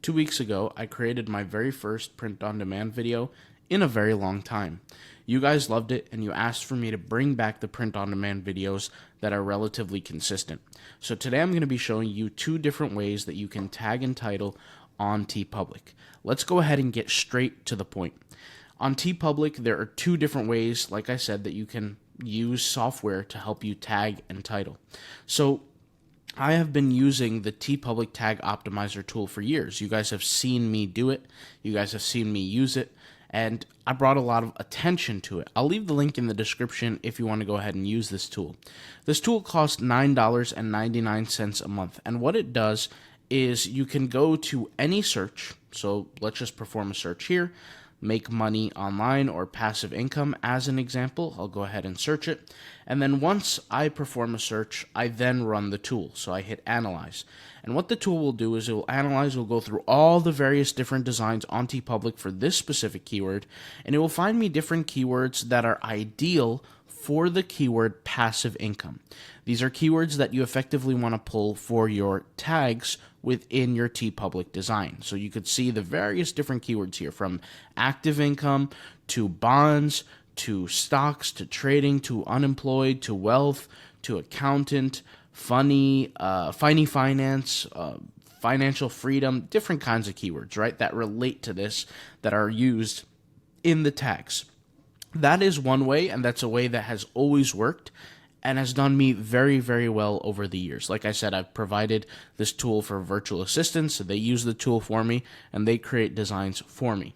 2 weeks ago, I created my very first print-on-demand video in a very long time. You guys loved it, and you asked for me to bring back the print-on-demand videos that are relatively consistent. So today I'm going to be showing you 2 different ways that you can tag and title on TeePublic. Let's go ahead and get straight to the point. On TeePublic, there are 2 different ways, like I said, that you can use software to help you tag and title. So I have been using the TeePublic Tag Optimizer tool for years. You guys have seen me do it. You guys have seen me use it. And I brought a lot of attention to it. I'll leave the link in the description if you want to go ahead and use this tool. This tool costs $9.99 a month. And what it does is you can go to any search. So let's just perform a search here. Make money online or passive income as an example. I'll go ahead and search it. And then once I perform a search, I then run the tool. So I hit analyze. And what the tool will do is it will analyze, it will go through all the various different designs on TeePublic for this specific keyword, and it will find me different keywords that are ideal for the keyword passive income. These are keywords that you effectively want to pull for your tags within your TeePublic design. So you could see the various different keywords here, from active income to bonds to stocks to trading to unemployed to wealth to accountant, funny finance, financial freedom, different kinds of keywords, right, that relate to this that are used in the tags. That is one way, and that's a way that has always worked and has done me very, very well over the years. Like I said, I've provided this tool for virtual assistants, so they use the tool for me, and they create designs for me.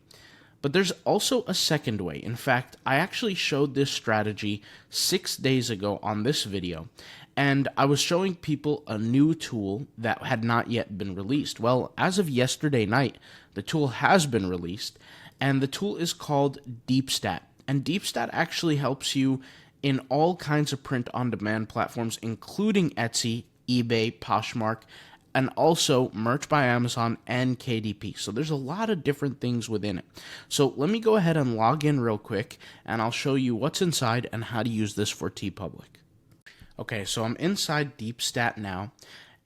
But there's also a second way. In fact, I actually showed this strategy 6 days ago on this video, and I was showing people a new tool that had not yet been released. Well, as of yesterday night, the tool has been released, and the tool is called Deepstat. And Deepstat actually helps you in all kinds of print-on-demand platforms, including Etsy, eBay, Poshmark, and also Merch by Amazon and KDP. So there's a lot of different things within it. So let me go ahead and log in real quick, and I'll show you what's inside and how to use this for TeePublic. Okay, so I'm inside Deepstat now,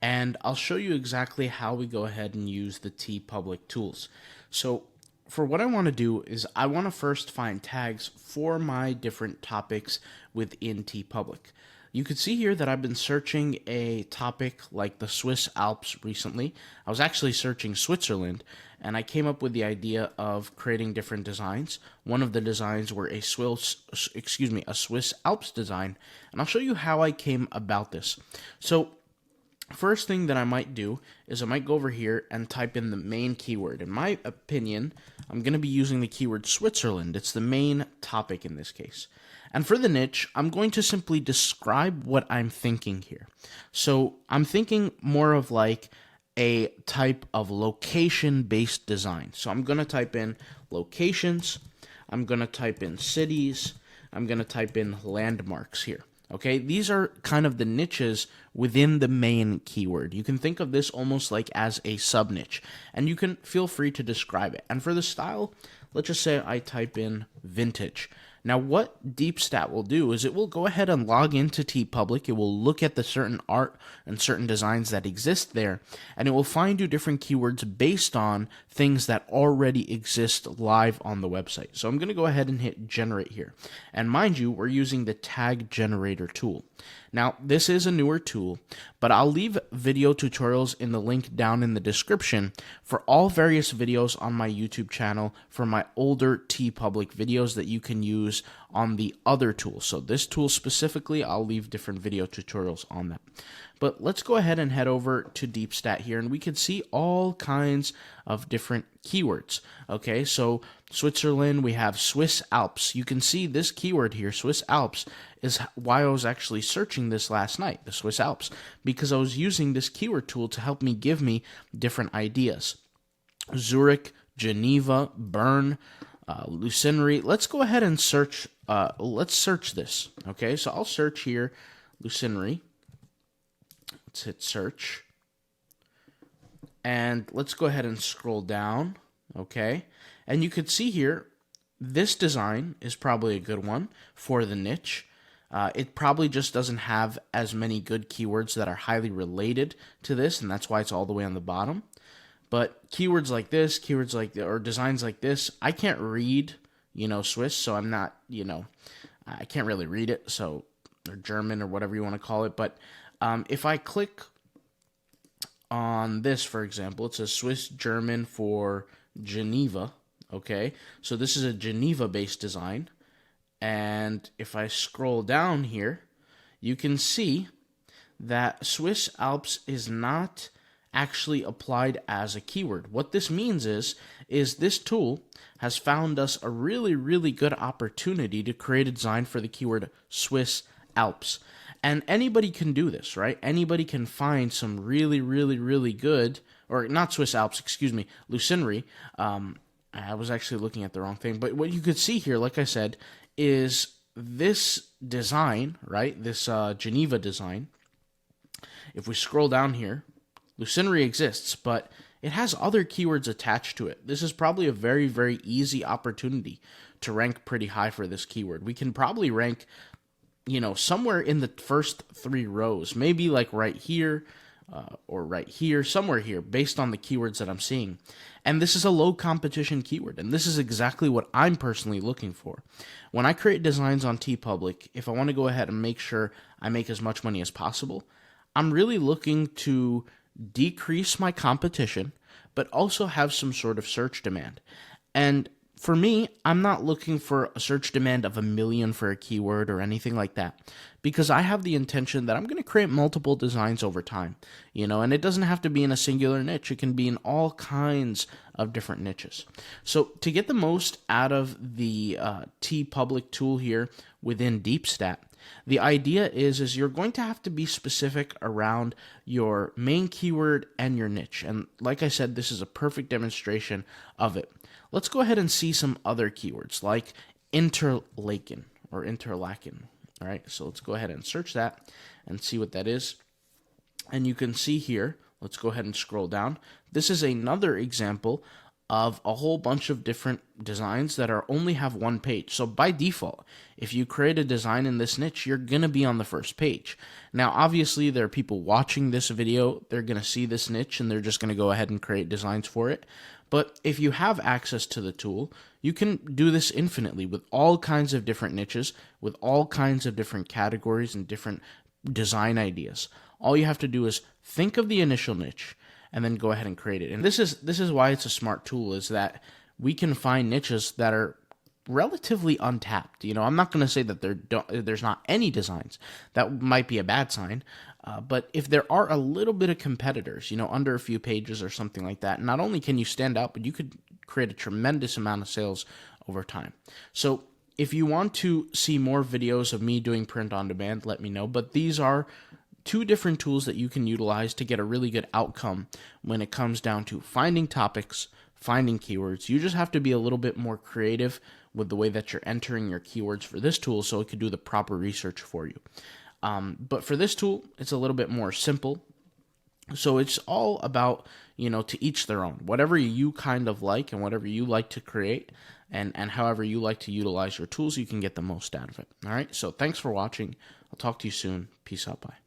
and I'll show you exactly how we go ahead and use the TeePublic tools. So for what I want to do is I want to first find tags for my different topics within TeePublic. You can see here that I've been searching a topic like the Swiss Alps recently. I was actually searching Switzerland, and I came up with the idea of creating different designs. One of the designs were a Swiss Alps design, and I'll show you how I came about this. So first thing that I might do is I might go over here and type in the main keyword. In my opinion, I'm going to be using the keyword Switzerland. It's the main topic in this case. And for the niche, I'm going to simply describe what I'm thinking here. So I'm thinking more of like a type of location-based design. So I'm going to type in locations, I'm going to type in cities, I'm going to type in landmarks here. Okay, these are kind of the niches within the main keyword. You can think of this almost like as a sub-niche, and you can feel free to describe it. And for the style, let's just say I type in vintage. Now, what Deepstat will do is it will go ahead and log into TeePublic. It will look at the certain art and certain designs that exist there, and it will find you different keywords based on things that already exist live on the website. So I'm going to go ahead and hit generate here. And mind you, we're using the tag generator tool. Now, this is a newer tool, but I'll leave video tutorials in the link down in the description for all various videos on my YouTube channel for my older TeePublic videos that you can use on the other tools. So this tool specifically, I'll leave different video tutorials on that. But let's go ahead and head over to Deepstat here, and we can see all kinds of different keywords. Okay, so Switzerland, we have Swiss Alps. You can see this keyword here, Swiss Alps, is why I was actually searching this last night, the Swiss Alps, because I was using this keyword tool to help me give me different ideas. Zurich, Geneva, Bern, Lucenry. Let's go ahead and search. Let's search this. Okay, so I'll search here, Lucenry. Let's hit search. And let's go ahead and scroll down. Okay, and you can see here, this design is probably a good one for the niche. It probably just doesn't have as many good keywords that are highly related to this, and that's why it's all the way on the bottom. But keywords like this, keywords like, or designs like this, I can't read, Swiss, so I'm not, I can't really read it, so, or German or whatever you want to call it. But if I click on this, for example, it says Swiss German for Geneva. Okay, so this is a Geneva-based design. And if I scroll down here, you can see that Swiss Alps is not actually applied as a keyword. What this means is this tool has found us a really, really good opportunity to create a design for the keyword Swiss Alps. And anybody can do this, right? Anybody can find some really, really, really good, or not Swiss Alps, excuse me, Lucinary. I was actually looking at the wrong thing. But what you could see here, like I said, is this design, right? This Geneva design. If we scroll down here, Lucinary exists, but it has other keywords attached to it. This is probably a very, very easy opportunity to rank pretty high for this keyword. We can probably rank, somewhere in the first 3 rows, maybe like right here or right here, somewhere here, based on the keywords that I'm seeing. And this is a low competition keyword, and this is exactly what I'm personally looking for. When I create designs on TeePublic, if I want to go ahead and make sure I make as much money as possible, I'm really looking to decrease my competition, but also have some sort of search demand. And for me, I'm not looking for a search demand of 1 million for a keyword or anything like that, because I have the intention that I'm going to create multiple designs over time, and it doesn't have to be in a singular niche. It can be in all kinds of different niches. So to get the most out of the TeePublic tool here within Deepstat, the idea is you're going to have to be specific around your main keyword and your niche. And like I said, this is a perfect demonstration of it. Let's go ahead and see some other keywords like Interlaken or Interlaken. All right, so let's go ahead and search that and see what that is. And you can see here, let's go ahead and scroll down. This is another example of a whole bunch of different designs that only have 1 page. So by default, if you create a design in this niche, you're going to be on the first page. Now, obviously, there are people watching this video. They're going to see this niche, and they're just going to go ahead and create designs for it. But if you have access to the tool, you can do this infinitely with all kinds of different niches, with all kinds of different categories and different design ideas. All you have to do is think of the initial niche and then go ahead and create it. And this is why it's a smart tool, is that we can find niches that are relatively untapped. I'm not going to say that there's not any designs. That might be a bad sign. But if there are a little bit of competitors, under a few pages or something like that, not only can you stand out, but you could create a tremendous amount of sales over time. So if you want to see more videos of me doing print on demand, let me know. But these are 2 different tools that you can utilize to get a really good outcome when it comes down to finding topics, finding keywords. You just have to be a little bit more creative with the way that you're entering your keywords for this tool so it could do the proper research for you. But for this tool, it's a little bit more simple. So it's all about, to each their own. Whatever you kind of like and whatever you like to create and however you like to utilize your tools, you can get the most out of it. All right, so thanks for watching. I'll talk to you soon. Peace out. Bye.